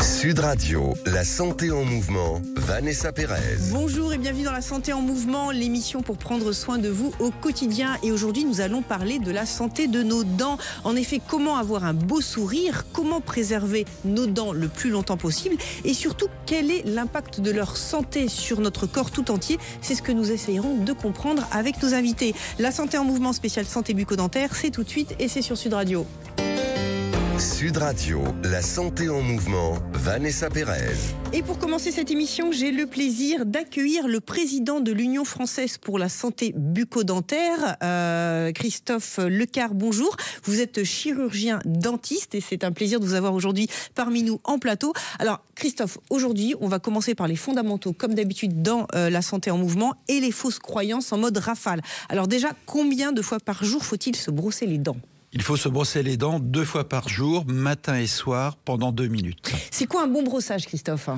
Sud Radio, la santé en mouvement, Vanessa Pérez. Bonjour et bienvenue dans la santé en mouvement, l'émission pour prendre soin de vous au quotidien. Et aujourd'hui, nous allons parler de la santé de nos dents. En effet, comment avoir un beau sourire, comment préserver nos dents le plus longtemps possible et surtout, quel est l'impact de leur santé sur notre corps tout entier. C'est ce que nous essayerons de comprendre avec nos invités. La santé en mouvement spéciale santé bucco-dentaire, c'est tout de suite et c'est sur Sud Radio. Sud Radio, la santé en mouvement, Vanessa Pérez. Et pour commencer cette émission, j'ai le plaisir d'accueillir le président de l'Union française pour la santé bucco-dentaire, Christophe Lecard. Bonjour, vous êtes chirurgien dentiste et c'est un plaisir de vous avoir aujourd'hui parmi nous en plateau. Alors Christophe, aujourd'hui, on va commencer par les fondamentaux, comme d'habitude dans la santé en mouvement, et les fausses croyances en mode rafale. Alors déjà, combien de fois par jour faut-il se brosser les dents ? Il faut se brosser les dents 2 fois par jour, matin et soir, pendant 2 minutes. C'est quoi un bon brossage, Christophe ?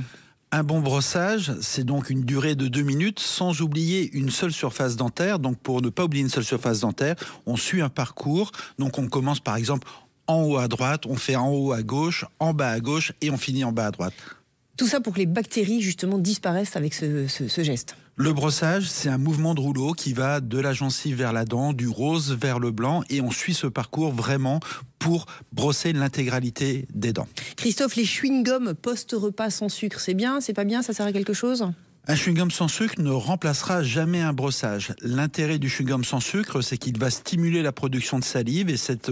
Un bon brossage, c'est donc une durée de 2 minutes, sans oublier une seule surface dentaire. Donc pour ne pas oublier une seule surface dentaire, on suit un parcours. Donc on commence par exemple en haut à droite, on fait en haut à gauche, en bas à gauche et on finit en bas à droite. Tout ça pour que les bactéries justement disparaissent avec ce geste. Le brossage, c'est un mouvement de rouleau qui va de la gencive vers la dent, du rose vers le blanc, et on suit ce parcours vraiment pour brosser l'intégralité des dents. Christophe, les chewing-gums post-repas sans sucre, c'est bien, c'est pas bien, ça sert à quelque chose ? Un chewing-gum sans sucre ne remplacera jamais un brossage. L'intérêt du chewing-gum sans sucre, c'est qu'il va stimuler la production de salive, et cette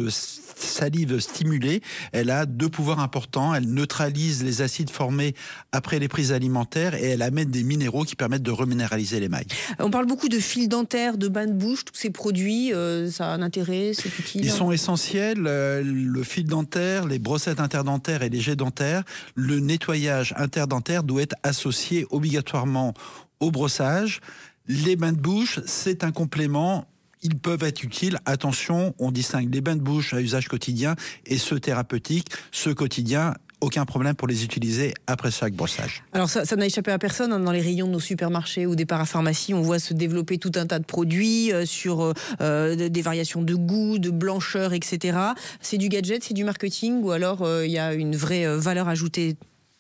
salive stimulée, elle a 2 pouvoirs importants. Elle neutralise les acides formés après les prises alimentaires et elle amène des minéraux qui permettent de reminéraliser l'émail. On parle beaucoup de fil dentaire, de bain de bouche, tous ces produits, ça a un intérêt, c'est utile ? Ils sont essentiels, le fil dentaire, les brossettes interdentaires et les jets dentaires. Le nettoyage interdentaire doit être associé obligatoirement au brossage. Les bains de bouche, c'est un complément. Ils peuvent être utiles. Attention, on distingue les bains de bouche à usage quotidien et ceux thérapeutiques. Ceux quotidiens, aucun problème pour les utiliser après chaque brossage. Alors ça n'a échappé à personne, hein, dans les rayons de nos supermarchés ou des parapharmacies, on voit se développer tout un tas de produits sur des variations de goût, de blancheur, etc. C'est du gadget, c'est du marketing ou alors il y a une vraie valeur ajoutée ?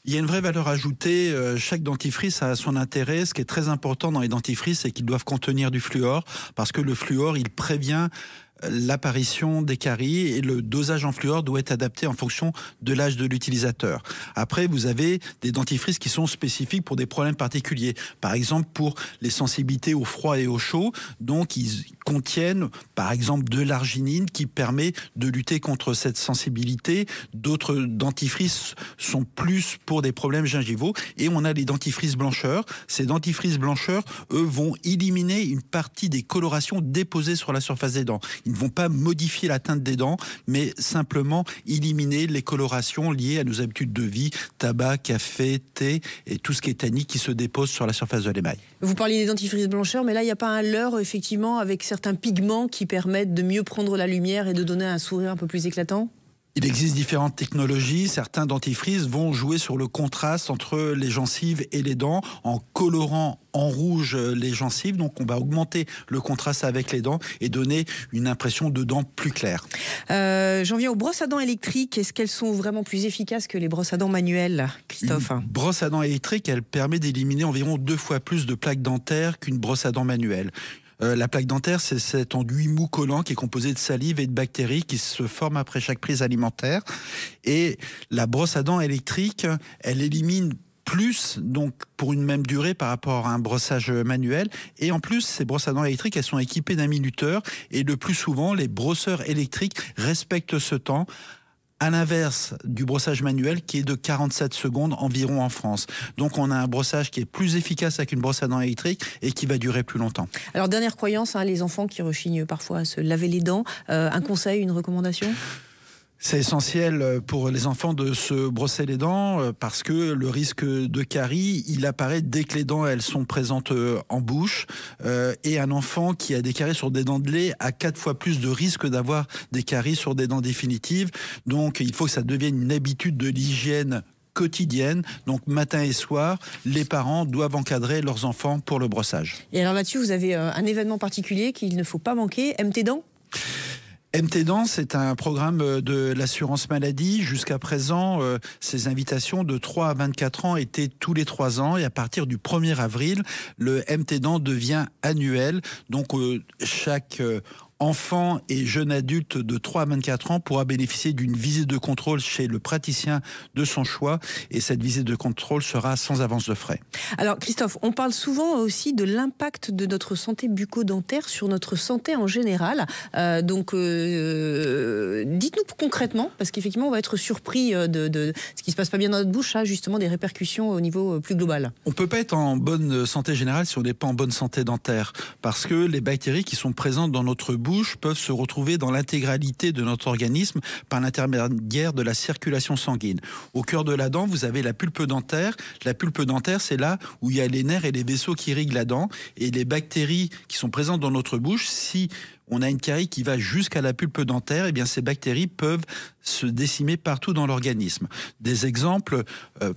Il y a une vraie valeur ajoutée. Chaque dentifrice a son intérêt. Ce qui est très important dans les dentifrices, c'est qu'ils doivent contenir du fluor, parce que le fluor, il prévient l'apparition des caries et le dosage en fluor doit être adapté en fonction de l'âge de l'utilisateur. Après, vous avez des dentifrices qui sont spécifiques pour des problèmes particuliers. Par exemple, pour les sensibilités au froid et au chaud. Donc, ils contiennent, par exemple, de l'arginine qui permet de lutter contre cette sensibilité. D'autres dentifrices sont plus pour des problèmes gingivaux. Et on a les dentifrices blancheurs. Ces dentifrices blancheurs, eux, vont éliminer une partie des colorations déposées sur la surface des dents. Ils ne vont pas modifier la teinte des dents, mais simplement éliminer les colorations liées à nos habitudes de vie, tabac, café, thé et tout ce qui est tannique qui se dépose sur la surface de l'émail. Vous parliez des dentifrices blancheurs, mais là, il n'y a pas un leurre, effectivement, avec certains pigments qui permettent de mieux prendre la lumière et de donner un sourire un peu plus éclatant ? Il existe différentes technologies. Certains dentifrices vont jouer sur le contraste entre les gencives et les dents en colorant en rouge les gencives. Donc on va augmenter le contraste avec les dents et donner une impression de dents plus claires. J'en viens aux brosses à dents électriques. Est-ce qu'elles sont vraiment plus efficaces que les brosses à dents manuelles, Christophe ? Une brosse à dents électrique, elle permet d'éliminer environ 2 fois plus de plaques dentaires qu'une brosse à dents manuelle. La plaque dentaire, c'est cet enduit mou collant qui est composé de salive et de bactéries qui se forment après chaque prise alimentaire. Et la brosse à dents électrique, elle élimine plus, donc pour une même durée par rapport à un brossage manuel. Et en plus, ces brosses à dents électriques, elles sont équipées d'un minuteur. Et le plus souvent, les brosseurs électriques respectent ce temps, à l'inverse du brossage manuel qui est de 47 secondes environ en France. Donc on a un brossage qui est plus efficace avec une brosse à dents électrique et qui va durer plus longtemps. Alors dernière croyance, hein, les enfants qui rechignent parfois à se laver les dents, un conseil, une recommandation ? C'est essentiel pour les enfants de se brosser les dents parce que le risque de carie, il apparaît dès que les dents elles sont présentes en bouche. Et un enfant qui a des caries sur des dents de lait a 4 fois plus de risque d'avoir des caries sur des dents définitives. Donc il faut que ça devienne une habitude de l'hygiène quotidienne. Donc matin et soir, les parents doivent encadrer leurs enfants pour le brossage. Et alors là-dessus, vous avez un événement particulier qu'il ne faut pas manquer, MT Dents ? MT Dents, c'est un programme de l'assurance maladie. Jusqu'à présent, ces invitations de 3 à 24 ans étaient tous les 3 ans. Et à partir du 1er avril, le MT Dents devient annuel. Donc, chaque enfant et jeune adulte de 3 à 24 ans pourra bénéficier d'une visite de contrôle chez le praticien de son choix. Et cette visite de contrôle sera sans avance de frais. Alors, Christophe, on parle souvent aussi de l'impact de notre santé bucco-dentaire sur notre santé en général. Dites-nous concrètement, parce qu'effectivement, on va être surpris de ce qui se passe pas bien dans notre bouche, justement des répercussions au niveau plus global. On peut pas être en bonne santé générale si on n'est pas en bonne santé dentaire, parce que les bactéries qui sont présentes dans notre bouche peuvent se retrouver dans l'intégralité de notre organisme par l'intermédiaire de la circulation sanguine. Au cœur de la dent, vous avez la pulpe dentaire. La pulpe dentaire, c'est là où il y a les nerfs et les vaisseaux qui irriguent la dent. Et les bactéries qui sont présentes dans notre bouche, si on a une carie qui va jusqu'à la pulpe dentaire, eh bien ces bactéries peuvent se décimer partout dans l'organisme. Des exemples,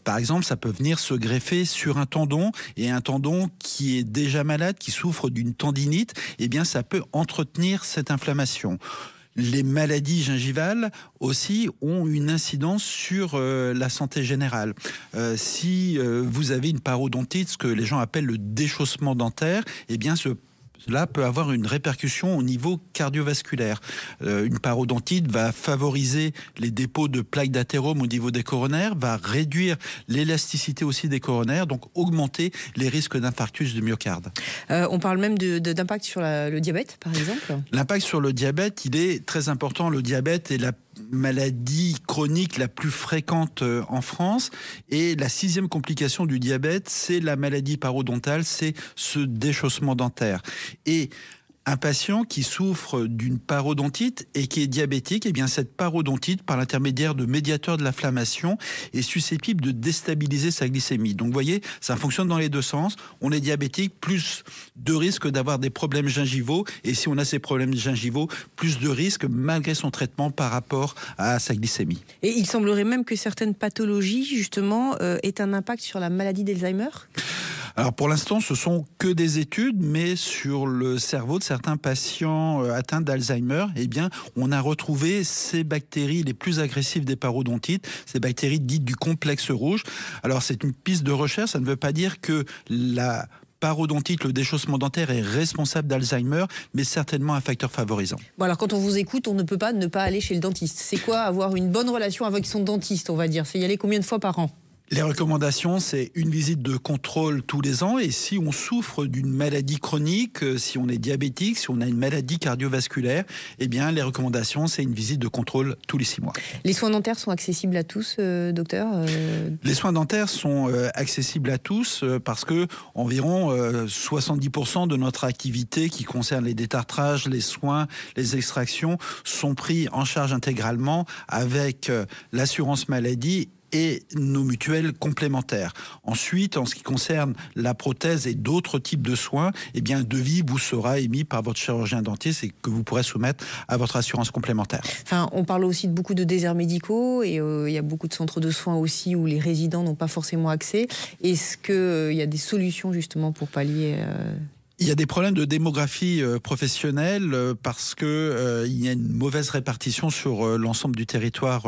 par exemple, ça peut venir se greffer sur un tendon, et un tendon qui est déjà malade, qui souffre d'une tendinite, eh bien ça peut entretenir cette inflammation. Les maladies gingivales aussi ont une incidence sur la santé générale. Si vous avez une parodontite, ce que les gens appellent le déchaussement dentaire, eh bien cela peut avoir une répercussion au niveau cardiovasculaire. Une parodontite va favoriser les dépôts de plaques d'athérome au niveau des coronaires, va réduire l'élasticité aussi des coronaires, donc augmenter les risques d'infarctus du myocarde. On parle même d'impact sur le diabète, par exemple. L'impact sur le diabète, il est très important. Le diabète est la maladie chronique la plus fréquente en France, et la 6e complication du diabète, c'est la maladie parodontale, c'est ce déchaussement dentaire. Et un patient qui souffre d'une parodontite et qui est diabétique, eh bien cette parodontite, par l'intermédiaire de médiateurs de l'inflammation, est susceptible de déstabiliser sa glycémie. Donc vous voyez, ça fonctionne dans les deux sens. On est diabétique, plus de risques d'avoir des problèmes gingivaux, et si on a ces problèmes gingivaux, plus de risques malgré son traitement par rapport à sa glycémie. Et il semblerait même que certaines pathologies, justement, aient un impact sur la maladie d'Alzheimer ? Alors pour l'instant, ce sont que des études, mais sur le cerveau de certains patients atteints d'Alzheimer, eh bien, on a retrouvé ces bactéries les plus agressives des parodontites, ces bactéries dites du complexe rouge. Alors c'est une piste de recherche, ça ne veut pas dire que la parodontite, le déchaussement dentaire est responsable d'Alzheimer, mais certainement un facteur favorisant. Bon, alors quand on vous écoute, on ne peut pas ne pas aller chez le dentiste. C'est quoi avoir une bonne relation avec son dentiste, on va dire? C'est y aller combien de fois par an? Les recommandations, c'est une visite de contrôle tous les ans, et si on souffre d'une maladie chronique, si on est diabétique, si on a une maladie cardiovasculaire, eh bien les recommandations, c'est une visite de contrôle tous les 6 mois. Les soins dentaires sont accessibles à tous, docteur? Les soins dentaires sont accessibles à tous parce que environ 70% de notre activité qui concerne les détartrages, les soins, les extractions sont pris en charge intégralement avec l'assurance maladie et nos mutuelles complémentaires. Ensuite, en ce qui concerne la prothèse et d'autres types de soins, eh bien, un devis vous sera émis par votre chirurgien dentiste et que vous pourrez soumettre à votre assurance complémentaire. Enfin, on parle aussi de beaucoup de déserts médicaux, et il y a beaucoup de centres de soins aussi où les résidents n'ont pas forcément accès. Est-ce qu'il y a des solutions justement pour pallier Il y a des problèmes de démographie professionnelle parce que il y a une mauvaise répartition sur l'ensemble du territoire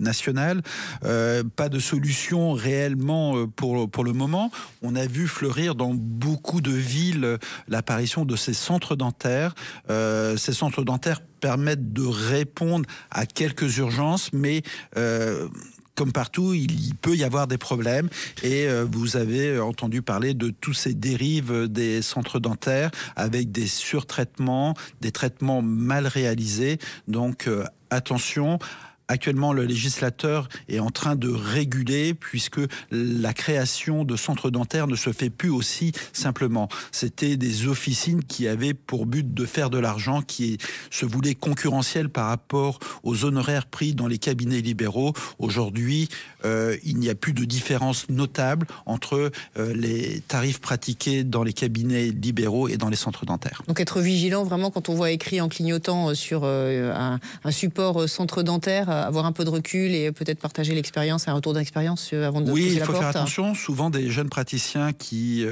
national. Pas de solution réellement pour le moment. On a vu fleurir dans beaucoup de villes l'apparition de ces centres dentaires. Ces centres dentaires permettent de répondre à quelques urgences, mais comme partout, il peut y avoir des problèmes, et vous avez entendu parler de tous ces dérives des centres dentaires avec des surtraitements, des traitements mal réalisés. Donc attention. Actuellement, le législateur est en train de réguler puisque la création de centres dentaires ne se fait plus aussi simplement. C'était des officines qui avaient pour but de faire de l'argent, qui se voulaient concurrentielles par rapport aux honoraires pris dans les cabinets libéraux. Aujourd'hui, il n'y a plus de différence notable entre les tarifs pratiqués dans les cabinets libéraux et dans les centres dentaires. Donc être vigilant vraiment quand on voit écrit en clignotant sur un support centre dentaire, avoir un peu de recul et peut-être partager l'expérience, un retour d'expérience avant de pousser la porte. Oui, il faut faire attention. Souvent des jeunes praticiens qui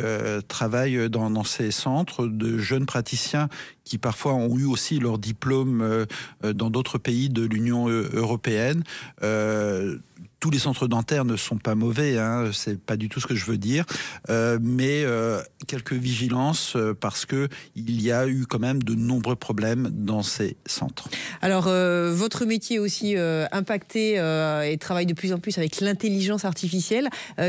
travaillent dans ces centres, de jeunes praticiens qui parfois ont eu aussi leur diplôme dans d'autres pays de l'Union européenne. Tous les centres dentaires ne sont pas mauvais, hein, c'est pas du tout ce que je veux dire, mais quelques vigilances parce que il y a eu quand même de nombreux problèmes dans ces centres. Alors, votre métier est aussi impacté et travaille de plus en plus avec l'intelligence artificielle.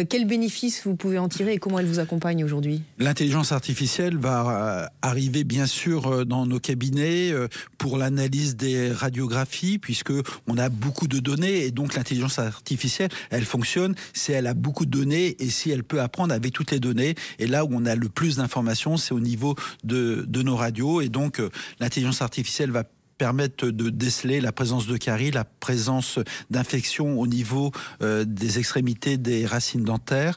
Quels bénéfices vous pouvez en tirer et comment elle vous accompagne aujourd'hui ? L'intelligence artificielle va arriver bien sûr dans nos cabinets pour l'analyse des radiographies, puisque on a beaucoup de données et donc l'intelligence artificielle, elle fonctionne si elle a beaucoup de données et si elle peut apprendre avec toutes les données. Et là où on a le plus d'informations, c'est au niveau de nos radios. Et donc, l'intelligence artificielle va permettre de déceler la présence de caries, la présence d'infections au niveau des extrémités des racines dentaires,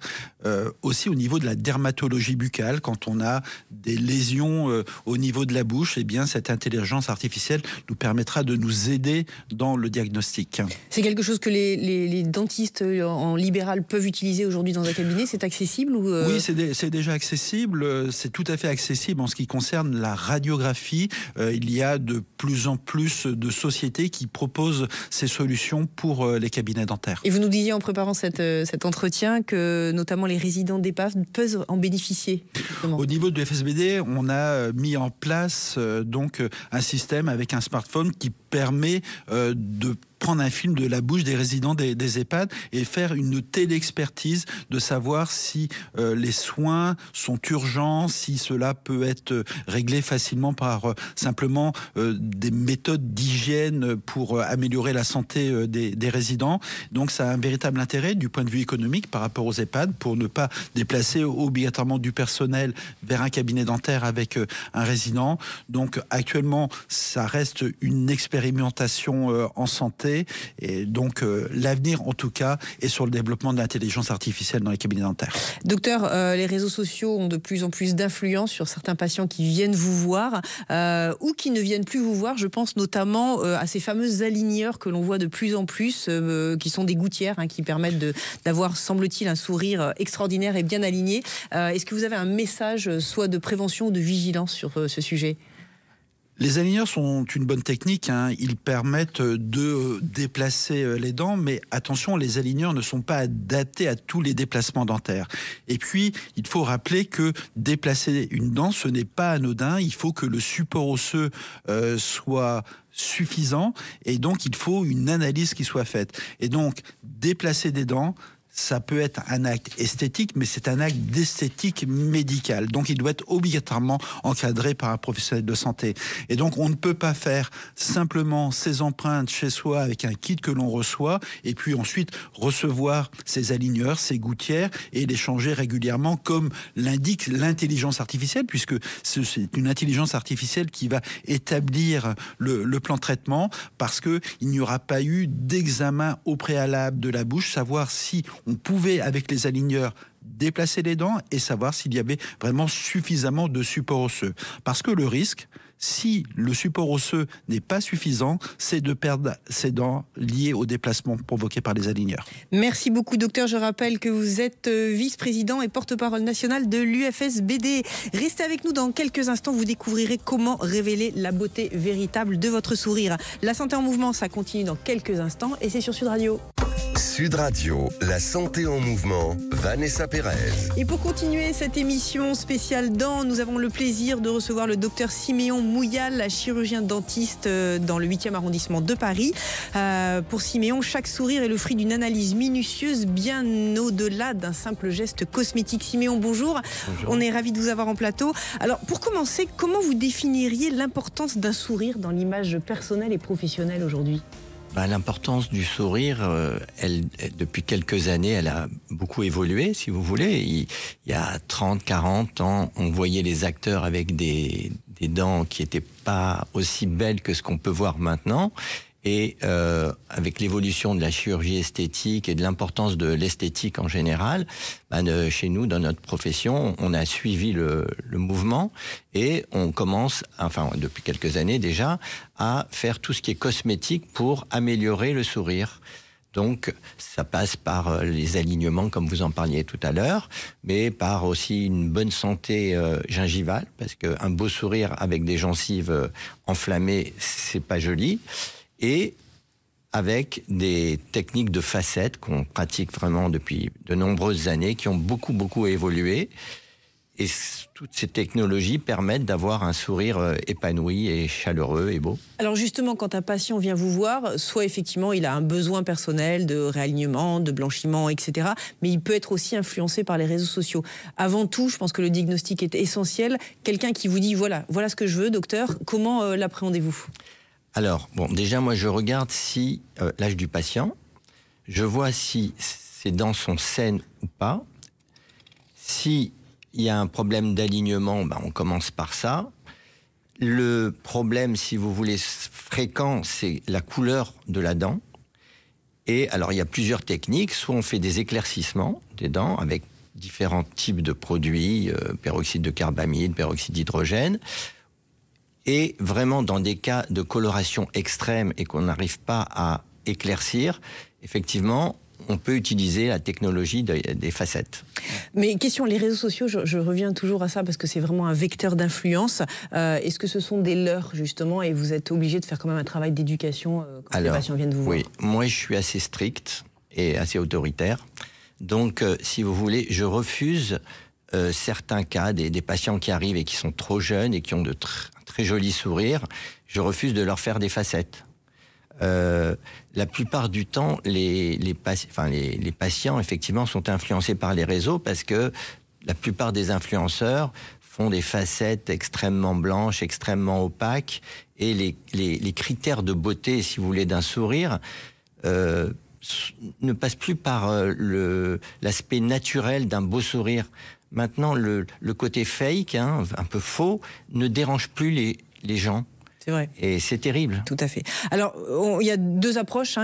aussi au niveau de la dermatologie buccale. Quand on a des lésions au niveau de la bouche, eh bien cette intelligence artificielle nous permettra de nous aider dans le diagnostic. C'est quelque chose que les dentistes en libéral peuvent utiliser aujourd'hui dans un cabinet. C'est accessible ou Oui, c'est déjà accessible. C'est tout à fait accessible en ce qui concerne la radiographie. Il y a de plus en plus de sociétés qui proposent ces solutions pour les cabinets dentaires. Et vous nous disiez en préparant cet entretien que notamment les résidents d'EHPAD peuvent en bénéficier. Au niveau de FSBD, on a mis en place donc un système avec un smartphone qui permet de prendre un film de la bouche des résidents des EHPAD et faire une télé-expertise de savoir si les soins sont urgents, si cela peut être réglé facilement par simplement des méthodes d'hygiène pour améliorer la santé des résidents. Donc ça a un véritable intérêt du point de vue économique par rapport aux EHPAD pour ne pas déplacer obligatoirement du personnel vers un cabinet dentaire avec un résident. Donc actuellement, ça reste une expérimentation en santé. Et donc l'avenir en tout cas est sur le développement de l'intelligence artificielle dans les cabinets dentaires. Docteur, les réseaux sociaux ont de plus en plus d'influence sur certains patients qui viennent vous voir ou qui ne viennent plus vous voir. Je pense notamment à ces fameux aligneurs que l'on voit de plus en plus, qui sont des gouttières qui permettent d'avoir, semble-t-il, un sourire extraordinaire et bien aligné. Est-ce que vous avez un message soit de prévention ou de vigilance sur ce sujet ? Les aligneurs sont une bonne technique, hein. Ils permettent de déplacer les dents, mais attention, les aligneurs ne sont pas adaptés à tous les déplacements dentaires. Et puis, il faut rappeler que déplacer une dent, ce n'est pas anodin. Il faut que le support osseux soit suffisant, et donc il faut une analyse qui soit faite. Et donc, déplacer des dents, ça peut être un acte esthétique, mais c'est un acte d'esthétique médicale. Donc, il doit être obligatoirement encadré par un professionnel de santé. Et donc, on ne peut pas faire simplement ces empreintes chez soi avec un kit que l'on reçoit et puis ensuite recevoir ces aligneurs, ces gouttières et les changer régulièrement comme l'indique l'intelligence artificielle, puisque c'est une intelligence artificielle qui va établir le plan de traitement parce qu'il n'y aura pas eu d'examen au préalable de la bouche, savoir si on pouvait, avec les aligneurs, déplacer les dents et savoir s'il y avait vraiment suffisamment de support osseux. Parce que le risque, si le support osseux n'est pas suffisant, c'est de perdre ses dents liées au déplacement provoqué par les aligneurs. Merci beaucoup, docteur. Je rappelle que vous êtes vice-président et porte-parole national de l'UFSBD. Restez avec nous dans quelques instants. Vous découvrirez comment révéler la beauté véritable de votre sourire. La santé en mouvement, ça continue dans quelques instants et c'est sur Sud Radio. Sud Radio, la santé en mouvement, Vanessa Pérez. Et pour continuer cette émission spéciale dents, nous avons le plaisir de recevoir le docteur Siméon Mouyal, chirurgien dentiste dans le 8e arrondissement de Paris. Pour Siméon, chaque sourire est le fruit d'une analyse minutieuse, bien au-delà d'un simple geste cosmétique. Siméon, bonjour. Bonjour. On est ravis de vous avoir en plateau. Alors, pour commencer, comment vous définiriez l'importance d'un sourire dans l'image personnelle et professionnelle aujourd'hui ? L'importance du sourire, depuis quelques années, elle a beaucoup évolué, si vous voulez. Il y a 30, 40 ans, on voyait les acteurs avec des dents qui n'étaient pas aussi belles que ce qu'on peut voir maintenant. Et avec l'évolution de la chirurgie esthétique et de l'importance de l'esthétique en général, chez nous, dans notre profession, on a suivi le mouvement et on commence, enfin depuis quelques années déjà, à faire tout ce qui est cosmétique pour améliorer le sourire. Donc, ça passe par les alignements, comme vous en parliez tout à l'heure, mais par aussi une bonne santé gingivale, parce qu'un beau sourire avec des gencives enflammées, c'est pas joli. Et avec des techniques de facettes qu'on pratique vraiment depuis de nombreuses années, qui ont beaucoup évolué. Et toutes ces technologies permettent d'avoir un sourire épanoui et chaleureux et beau. Alors justement, quand un patient vient vous voir, soit effectivement il a un besoin personnel de réalignement, de blanchiment, etc. Mais il peut être aussi influencé par les réseaux sociaux. Avant tout, je pense que le diagnostic est essentiel. Quelqu'un qui vous dit voilà ce que je veux, docteur, comment l'appréhendez-vous ? Alors, déjà, moi, je regarde si l'âge du patient, je vois si ses dents sont saines ou pas. S'il y a un problème d'alignement, on commence par ça. Le problème, si vous voulez, fréquent, c'est la couleur de la dent. Et alors, il y a plusieurs techniques. Soit on fait des éclaircissements des dents avec différents types de produits, peroxyde de carbamide, peroxyde d'hydrogène. Et vraiment, dans des cas de coloration extrême et qu'on n'arrive pas à éclaircir, effectivement, on peut utiliser la technologie des facettes. Mais question, les réseaux sociaux, je reviens toujours à ça parce que c'est vraiment un vecteur d'influence. Est-ce que ce sont des leurres, justement, et vous êtes obligé de faire quand même un travail d'éducation quand les patients viennent vous voir ? Oui, moi je suis assez strict et assez autoritaire. Donc, si vous voulez, je refuse certains cas, des patients qui arrivent et qui sont trop jeunes et qui ont de très jolis sourires, je refuse de leur faire des facettes. La plupart du temps, les patients, effectivement, sont influencés par les réseaux parce que la plupart des influenceurs font des facettes extrêmement blanches, extrêmement opaques, et les critères de beauté, si vous voulez, d'un sourire ne passent plus par l'aspect naturel d'un beau sourire. Maintenant, le côté fake, un peu faux, ne dérange plus les gens. C'est vrai. Et c'est terrible. Tout à fait. Alors, il y a deux approches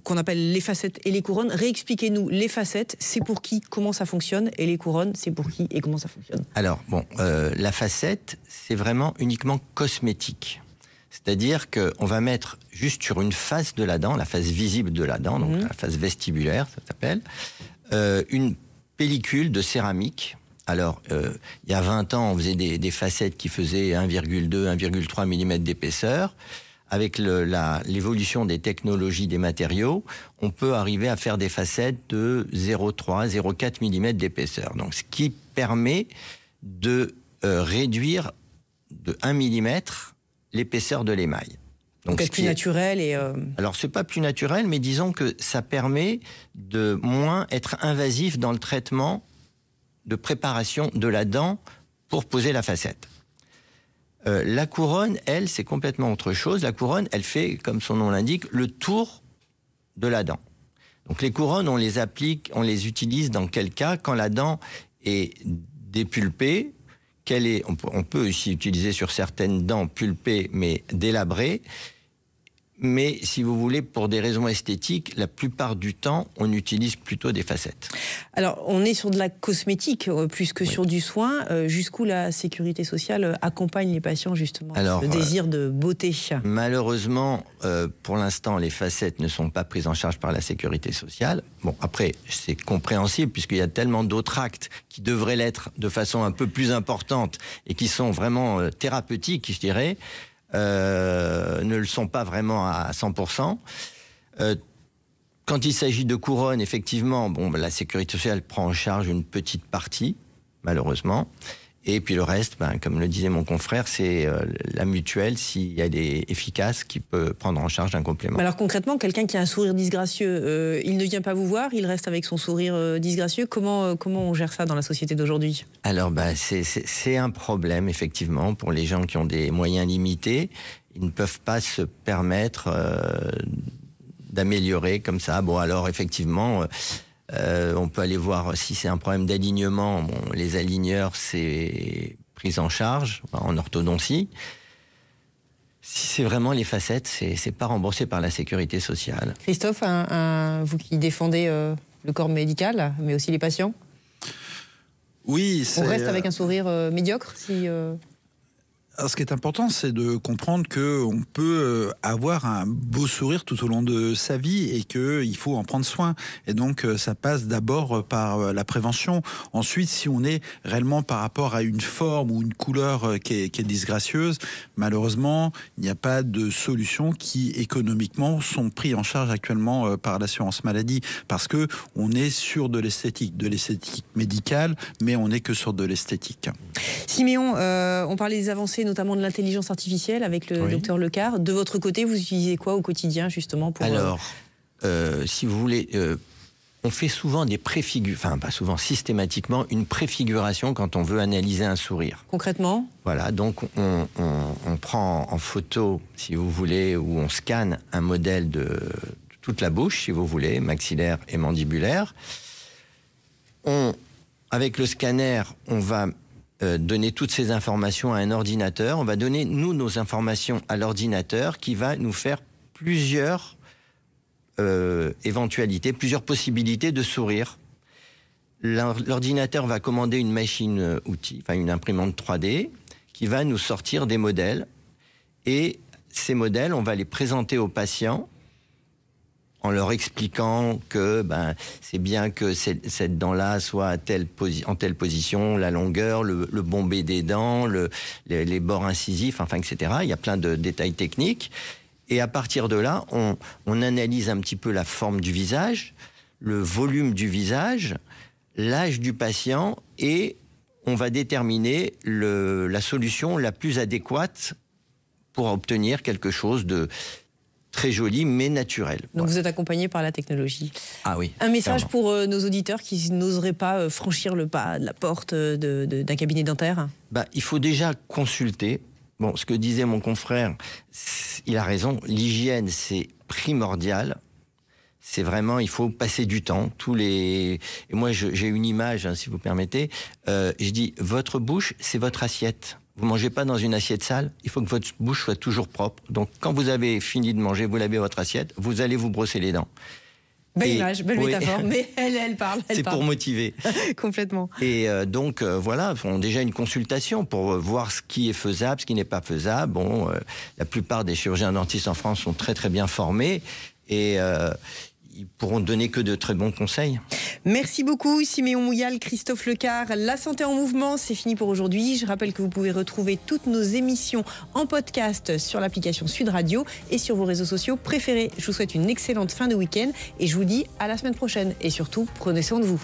qu'on appelle les facettes et les couronnes. Réexpliquez-nous, les facettes, c'est pour qui, comment ça fonctionne, et les couronnes, c'est pour qui et comment ça fonctionne. Alors, la facette, c'est vraiment uniquement cosmétique. C'est-à-dire qu'on va mettre juste sur une face de la dent, la face visible de la dent, donc la face vestibulaire, ça s'appelle, une pellicule de céramique. Alors, il y a 20 ans, on faisait des facettes qui faisaient 1,2, 1,3 mm d'épaisseur. Avec l'évolution des technologies, des matériaux, on peut arriver à faire des facettes de 0,3, 0,4 mm d'épaisseur. Donc, ce qui permet de réduire de 1 mm l'épaisseur de l'émail. Donc c'est plus naturel et... Alors, c'est pas plus naturel, mais disons que ça permet de moins être invasif dans le traitement de préparation de la dent pour poser la facette. La couronne, elle, c'est complètement autre chose. La couronne, elle fait, comme son nom l'indique, le tour de la dent. Donc les couronnes, on les applique, on les utilise dans quel cas? Quand la dent est dépulpée, on peut aussi utiliser sur certaines dents pulpées, mais délabrées. Mais si vous voulez, pour des raisons esthétiques, la plupart du temps, on utilise plutôt des facettes. Alors, on est sur de la cosmétique plus que sur du soin. Jusqu'où la sécurité sociale accompagne les patients, justement, le désir de beauté? Malheureusement, pour l'instant, les facettes ne sont pas prises en charge par la sécurité sociale. Bon, après, c'est compréhensible, puisqu'il y a tellement d'autres actes qui devraient l'être de façon un peu plus importante et qui sont vraiment thérapeutiques, je dirais. Ne le sont pas vraiment à 100%. Quand il s'agit de couronne, effectivement, la sécurité sociale prend en charge une petite partie, malheureusement. Et puis le reste, comme le disait mon confrère, c'est la mutuelle, s'il y a des efficaces, qui peut prendre en charge un complément. Alors concrètement, quelqu'un qui a un sourire disgracieux, il ne vient pas vous voir, il reste avec son sourire disgracieux. Comment on gère ça dans la société d'aujourd'hui? Alors c'est un problème, effectivement, pour les gens qui ont des moyens limités. Ils ne peuvent pas se permettre d'améliorer comme ça. Bon, alors effectivement... on peut aller voir si c'est un problème d'alignement. Les aligneurs, c'est pris en charge en orthodontie. Si c'est vraiment les facettes, c'est pas remboursé par la sécurité sociale. Christophe, vous qui défendez le corps médical, mais aussi les patients, Oui, on reste avec un sourire médiocre si... Alors, ce qui est important, c'est de comprendre qu'on peut avoir un beau sourire tout au long de sa vie et qu'il faut en prendre soin. Et donc, ça passe d'abord par la prévention. Ensuite, si on est réellement par rapport à une forme ou une couleur qui est disgracieuse, malheureusement, il n'y a pas de solutions qui, économiquement, sont prises en charge actuellement par l'assurance maladie. Parce que on est sur de l'esthétique médicale, mais on n'est que sur de l'esthétique. Siméon, on parlait des avancées, notamment de l'intelligence artificielle avec le docteur Lecard. De votre côté, vous utilisez quoi au quotidien, justement pour... Alors, si vous voulez, on fait souvent des enfin pas souvent, systématiquement, une préfiguration quand on veut analyser un sourire. Concrètement ? Voilà, donc on prend en photo, si vous voulez, ou on scanne un modèle de toute la bouche, si vous voulez, maxillaire et mandibulaire. Avec le scanner, on va donner toutes ces informations à un ordinateur. On va donner, nous, nos informations à l'ordinateur qui va nous faire plusieurs éventualités, plusieurs possibilités de sourire. L'ordinateur va commander une machine-outil, enfin une imprimante 3D, qui va nous sortir des modèles. Et ces modèles, on va les présenter aux patients en leur expliquant que c'est bien que cette dent-là soit en telle position, la longueur, le bombé des dents, les bords incisifs, enfin, etc. Il y a plein de détails techniques. Et à partir de là, on analyse un petit peu la forme du visage, le volume du visage, l'âge du patient, et on va déterminer la solution la plus adéquate pour obtenir quelque chose de très joli, mais naturel. Donc vous êtes accompagné par la technologie. Ah oui. Un message clairement. pour nos auditeurs qui n'oseraient pas franchir le pas de la porte d'un cabinet dentaire ? Il faut déjà consulter. Bon, ce que disait mon confrère, il a raison. L'hygiène, c'est primordial. C'est vraiment, il faut passer du temps. Et moi, j'ai une image, si vous permettez. Je dis, votre bouche, c'est votre assiette. Vous ne mangez pas dans une assiette sale, il faut que votre bouche soit toujours propre. Donc, quand vous avez fini de manger, vous lavez votre assiette, vous allez vous brosser les dents. Belle image, belle métaphore, mais elle parle. C'est pour motiver. Complètement. Et donc, voilà, déjà une consultation pour voir ce qui est faisable, ce qui n'est pas faisable. Bon, la plupart des chirurgiens dentistes en France sont très, très bien formés. Et ils pourront donner que de très bons conseils. Merci beaucoup Siméon Mouyal, Christophe Lecard. La santé en mouvement, c'est fini pour aujourd'hui. Je rappelle que vous pouvez retrouver toutes nos émissions en podcast sur l'application Sud Radio et sur vos réseaux sociaux préférés. Je vous souhaite une excellente fin de week-end et je vous dis à la semaine prochaine. Et surtout, prenez soin de vous.